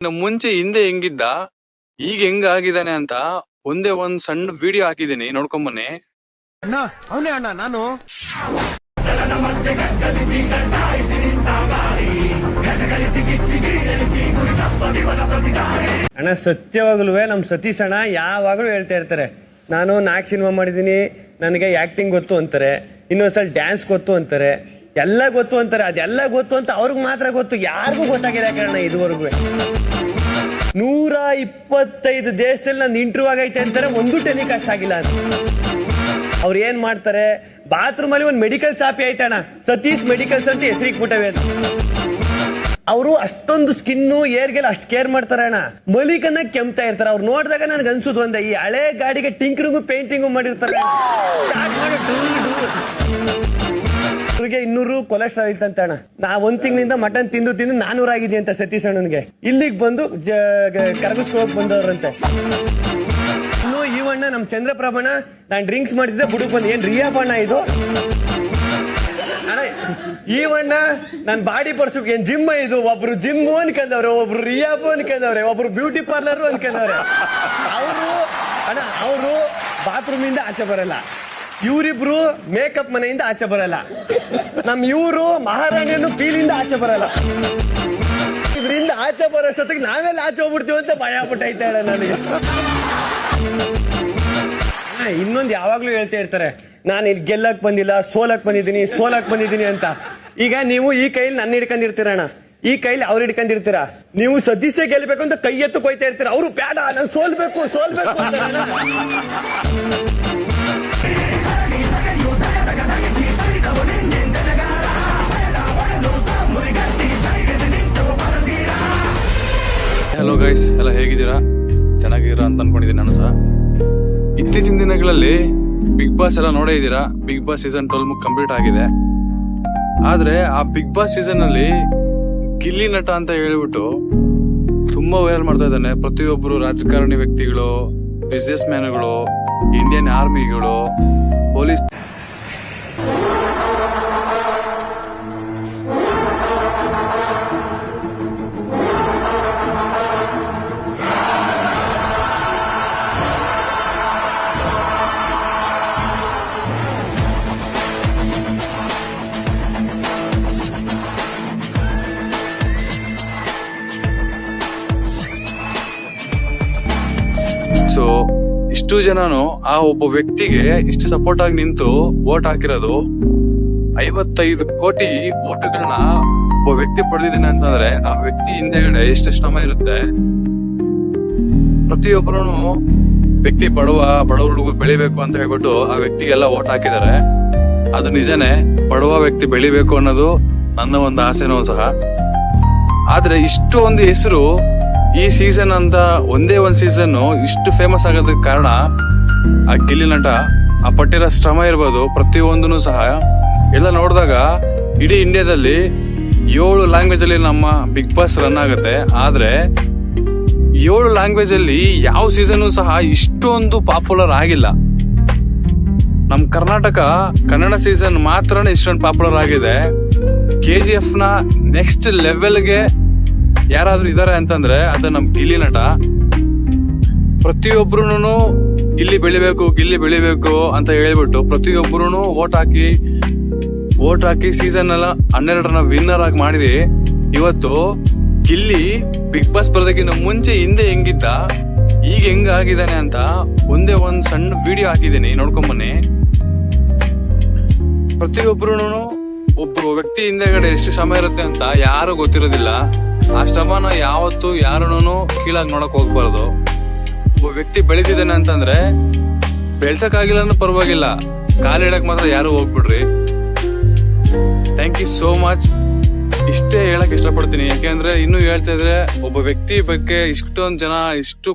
ಇನ್ನು ಮುಂಚೆ ಹಿಂದೆ ಹೆಂಗಿದ್ದ ಈಗ ಹೆಂಗ ಆಗಿದ್ದಾನೆ ಅಂತ ಒಂದೇ ಒಂದ್ ಸಣ್ಣ ವಿಡಿಯೋ ಹಾಕಿದೀನಿ, ನೋಡ್ಕೊಂಬನ್ನಿ. ಅಣ್ಣ ಅವನೇ ಅಣ್ಣ ನಾನು. ಅಣ್ಣ ಸತ್ಯವಾಗ್ಲೂ ನಮ್ ಸತೀಶ್ ಅಣ್ಣ ಯಾವಾಗ್ಲೂ ಹೇಳ್ತಾ ಇರ್ತಾರೆ, ನಾನು 4 ಸಿನಿಮಾ ಮಾಡಿದೀನಿ, ನನಗೆ ಆಕ್ಟಿಂಗ್ ಗೊತ್ತು ಅಂತಾರೆ, ಇನ್ನೊಂದ್ಸಲ ಡ್ಯಾನ್ಸ್ ಗೊತ್ತು ಅಂತಾರೆ, ಎಲ್ಲ ಗೊತ್ತು ಅಂತಾರೆ. ಅದೆಲ್ಲ ಗೊತ್ತು ಅಂತ ಅವ್ರಿಗೆ ಮಾತ್ರ ಗೊತ್ತು, ಯಾರಿಗೂ ಗೊತ್ತಾಗಿಲ್ಲ ಕಣ ಇದುವರೆಗೂ. 125 ದೇಶದಲ್ಲಿ ನಂದು ಇಂಟರ್ವ್ಯೂ ಆಗೈತೆ ಅಂತಾರೆ, ಒಂದು ಟೆಲಿಕಾಸ್ಟ್ ಆಗಿಲ್ಲ ಅಂತ. ಅವ್ರು ಏನ್ ಮಾಡ್ತಾರೆ, ಬಾತ್ರೂಮ್ ಅಲ್ಲಿ ಒಂದು ಮೆಡಿಕಲ್ ಶಾಪಿ ಐತಣ್ಣ, ಸತೀಶ್ ಮೆಡಿಕಲ್ಸ್ ಅಂತ ಹೆಸರಿಗೆ ಬಿಟ್ಟವೆ ಅಂತ. ಅವರು ಅಷ್ಟೊಂದು ಸ್ಕಿನ್ನು ಏರ್ಗೆಲ್ಲ ಅಷ್ಟು ಕೇರ್ ಮಾಡ್ತಾರೆ ಅಣ್ಣ. ಮಲಿಕನ್ನ ಕೆಮ್ತಾ ಇರ್ತಾರೆ. ಅವ್ರು ನೋಡಿದಾಗ ನನ್ಗೆ ಅನ್ಸುದು ಒಂದೇ, ಈ ಹಳೆ ಗಾಡಿಗೆ ಟಿಂಕರಿಂಗು ಪೇಂಟಿಂಗು ಮಾಡಿರ್ತಾರೆ. ಅವ್ರಿಗೆ 200 ಕೊಲೆಸ್ಟ್ರಾಲ್ ಇತ್ತಂತ ಅಣ್ಣ. ನಾ 1 ತಿಂಗಳಿಂದ ಮಟನ್ ತಿಂದು 400 ಆಗಿದೆ ಅಂತ ಸತೀಶ್ ಅಣ್ಣನ್ಗೆ. ಇಲ್ಲಿಗೆ ಬಂದು ಕರಗಿಸ್ಕೋಕ್ ಬಂದವ್ರಂತೆ. ಇನ್ನು ಈವಣ್ಣ ನಮ್ ಚಂದ್ರಪ್ರಭಣ, ನಾನ್ ಡ್ರಿಂಕ್ಸ್ ಮಾಡಿದ್ದೆ ಬುಡುಕ್ ಬಂದು, ಏನ್ ರಿಯಾ ಬಣ್ಣ ಇದು ಅಣ್ಣ. ಈವಣ್ಣ ನನ್ ಬಾಡಿ ಪರ್ಸು ಏನ್ ಜಿಮ್ ಇದು, ಒಬ್ರು ಜಿಮ್ ಅನ್ಕೊಂಡವ್ರೆ, ಒಬ್ರು ರಿಯಾಬ್ ಅನ್ಕೊಂಡವ್ರೆ, ಒಬ್ರು ಬ್ಯೂಟಿ ಪಾರ್ಲರ್ ಅನ್ಕೊಂಡವ್ರೆ. ಅವರು ಬಾತ್ರೂಮ್ ಇಂದ ಆಚೆ ಬರಲ್ಲ, ಇವರಿಬ್ರು ಮೇಕಪ್ ಮನೆಯಿಂದ ಆಚೆ ಬರಲ್ಲ, ಇವರು ಮಹಾರಾಣಿಯನ್ನು ಪೀಲಿಂದ ಆಚೆ ಬರಲ್ಲ. ಇದರಿಂದ ಆಚೆ ಬರೋಷ್ಟೊತ್ತಿಗೆ ನಾವೆಲ್ಲ ಆಚೆ ಹೋಗ್ಬಿಡ್ತೀವಿ ಅಂತ ಭಯ ಪಟ್ಟೈತೆ ಅಣ್ಣ ನನಗೆ. ಇನ್ನೊಂದು ಯಾವಾಗ್ಲೂ ಹೇಳ್ತಾ ಇರ್ತಾರೆ, ನಾನು ಇಲ್ಲಿ ಗೆಲ್ಲಕ್ ಬಂದಿಲ್ಲ, ಸೋಲಕ್ ಬಂದಿದ್ದೀನಿ ಅಂತ. ಈಗ ನೀವು ಈ ಕೈಲಿ ನನ್ನ ಹಿಡ್ಕೊಂಡಿರ್ತೀರಣ್ಣ, ಈ ಕೈಲಿ ಅವ್ರು ಹಿಡ್ಕೊಂಡಿರ್ತೀರಾ. ನೀವು ಸದಸ್ಯ ಗೆಲ್ಬೇಕು ಅಂತ ಕೈ ಎತ್ತು ಕೊಯ್ತಾ ಇರ್ತೀರ, ಅವರು ಬೇಡ ನಾನು ಸೋಲ್ಬೇಕು ಅಂತ. ಹಲೋ ಗೈಸ್, ಎಲ್ಲ ಹೇಗಿದ್ದೀರಾ? ಚೆನ್ನಾಗಿದ್ದೀರಾ ಅಂತ ಅನ್ಕೊಂಡಿದ್ದೀನಿ ನಾನು ಸಹ. ಇತ್ತೀಚಿನ ದಿನಗಳಲ್ಲಿ ಬಿಗ್ ಬಾಸ್ ಎಲ್ಲ ನೋಡೇ ಇದ್ದೀರಾ. ಬಿಗ್ ಬಾಸ್ ಸೀಸನ್ 12 ಕಂಪ್ಲೀಟ್ ಆಗಿದೆ. ಆದ್ರೆ ಆ ಬಿಗ್ ಬಾಸ್ ಸೀಸನ್ ಅಲ್ಲಿ ಗಿಲ್ಲಿ ನಟ ಅಂತ ಹೇಳ್ಬಿಟ್ಟು ತುಂಬಾ ವೈರಲ್ ಮಾಡ್ತಾ ಇದ್ದಾನೆ. ಪ್ರತಿಯೊಬ್ಬರು ರಾಜಕಾರಣಿ ವ್ಯಕ್ತಿಗಳು, ಬಿಸ್ನೆಸ್ ಮ್ಯಾನ್ಗಳು, ಇಂಡಿಯನ್ ಆರ್ಮಿಗಳು, ಪೊಲೀಸ್ ಸೊ ಇಷ್ಟು ಜನನು ಆ ಒಬ್ಬ ವ್ಯಕ್ತಿಗೆ ಇಷ್ಟು ಸಪೋರ್ಟ್ ಆಗಿ ನಿಂತು ವೋಟ್ ಹಾಕಿರೋದು. 55 ಕೋಟಿ ವೋಟ್ಗಳನ್ನ ಒಬ್ಬ ವ್ಯಕ್ತಿ ಪಡೆದಿದ್ದಾನೆ ಅಂತಂದ್ರೆ ಆ ವ್ಯಕ್ತಿ ಹಿಂದೆಗಡೆ ಎಷ್ಟು ಶ್ರಮ ಇರುತ್ತೆ. ಪ್ರತಿಯೊಬ್ಬರು ವ್ಯಕ್ತಿ ಬಡ ಹುಡುಗರು ಬೆಳಿಬೇಕು ಅಂತ ಹೇಳ್ಬಿಟ್ಟು ಆ ವ್ಯಕ್ತಿಗೆಲ್ಲ ವೋಟ್ ಹಾಕಿದ್ದಾರೆ. ಅದು ನಿಜನೇ, ಬಡವ ವ್ಯಕ್ತಿ ಬೆಳಿಬೇಕು ಅನ್ನೋದು ನನ್ನ ಒಂದು ಆಸೆನೂ ಸಹ. ಆದ್ರೆ ಇಷ್ಟು ಒಂದು ಹೆಸರು ಈ ಸೀಸನ್ ಅಂತ ಒಂದೇ ಒಂದ್ ಸೀಸನ್ ಇಷ್ಟು ಫೇಮಸ್ ಆಗೋದಕ್ಕೆ ಕಾರಣ ಆ ಗಿಲ್ಲಿ ನಟ ಆ ಪಟ್ಟಿರೋ ಶ್ರಮ ಇರ್ಬೋದು. ಪ್ರತಿಯೊಂದನು ಸಹ ಎಲ್ಲ ನೋಡಿದಾಗ ಇಡೀ ಇಂಡಿಯಾದಲ್ಲಿ 7 ಲ್ಯಾಂಗ್ವೇಜ್ ಅಲ್ಲಿ ನಮ್ಮ ಬಿಗ್ ಬಾಸ್ ರನ್ ಆಗುತ್ತೆ. ಆದ್ರೆ 7 ಲ್ಯಾಂಗ್ವೇಜ್ ಅಲ್ಲಿ ಯಾವ ಸೀಸನ್ ಸಹ ಇಷ್ಟೊಂದು ಪಾಪ್ಯುಲರ್ ಆಗಿಲ್ಲ. ನಮ್ ಕರ್ನಾಟಕ ಕನ್ನಡ ಸೀಸನ್ ಮಾತ್ರನೇ ಇಷ್ಟೊಂದು ಪಾಪ್ಯುಲರ್ ಆಗಿದೆ. KGF ನ ನೆಕ್ಸ್ಟ್ ಲೆವೆಲ್ಗೆ ಯಾರಾದ್ರೂ ಇದಾರೆ ಅಂತಂದ್ರೆ ಅದು ನಮ್ ಗಿಲ್ಲಿ ನಟ. ಪ್ರತಿಯೊಬ್ರು ಗಿಲ್ಲಿ ಬೆಳಿಬೇಕು ಅಂತ ಹೇಳ್ಬಿಟ್ಟು ಪ್ರತಿಯೊಬ್ಬರು ವೋಟ್ ಹಾಕಿ ಸೀಸನ್ ಎಲ್ಲ 12 ವಿನ್ನರ್ ಆಗಿ ಮಾಡಿದಿ. ಇವತ್ತು ಗಿಲ್ಲಿ ಬಿಗ್ ಬಾಸ್ ಬರೋದಕ್ಕಿಂತ ಮುಂಚೆ ಹಿಂದೆ ಹೆಂಗಿದ್ದ ಈಗ ಹೆಂಗ ಆಗಿದ್ದಾನೆ ಅಂತ ಒಂದೇ ಒಂದ್ ಸಣ್ಣ ವಿಡಿಯೋ ಹಾಕಿದೀನಿ, ನೋಡ್ಕೊಂಬನ್ನಿ. ಪ್ರತಿಯೊಬ್ರು ಒಬ್ಬರು ವ್ಯಕ್ತಿ ಹಿಂದೆಗಡೆ ಎಷ್ಟು ಶ್ರಮ ಇರುತ್ತೆ ಅಂತ ಯಾರು ಗೊತ್ತಿರೋದಿಲ್ಲ. ಆ ಶ್ರಮನ ಯಾವತ್ತು ಯಾರನ್ನೂ ಕೀಳಾಗಿ ನೋಡಕ್ ಹೋಗ್ಬಾರ್ದು. ಒಬ್ಬ ವ್ಯಕ್ತಿ ಬೆಳೆದಿದ್ದಾನೆ ಅಂತಂದ್ರೆ ಬೆಳ್ಸಕ್ಕಾಗಿಲ್ಲ ಅಂದ್ರೆ ಪರವಾಗಿಲ್ಲ, ಕಾಲಿಡಕ್ ಮಾತ್ರ ಯಾರು ಹೋಗ್ಬಿಡ್ರಿ. Thank you so much. ಇಷ್ಟೇ ಹೇಳಕ್ ಇಷ್ಟಪಡ್ತೀನಿ, ಯಾಕೆಂದ್ರೆ ಇನ್ನು ಹೇಳ್ತಾ ಇದ್ರೆ ಒಬ್ಬ ವ್ಯಕ್ತಿ ಬಗ್ಗೆ ಇಷ್ಟೊಂದ್ ಜನ ಇಷ್ಟು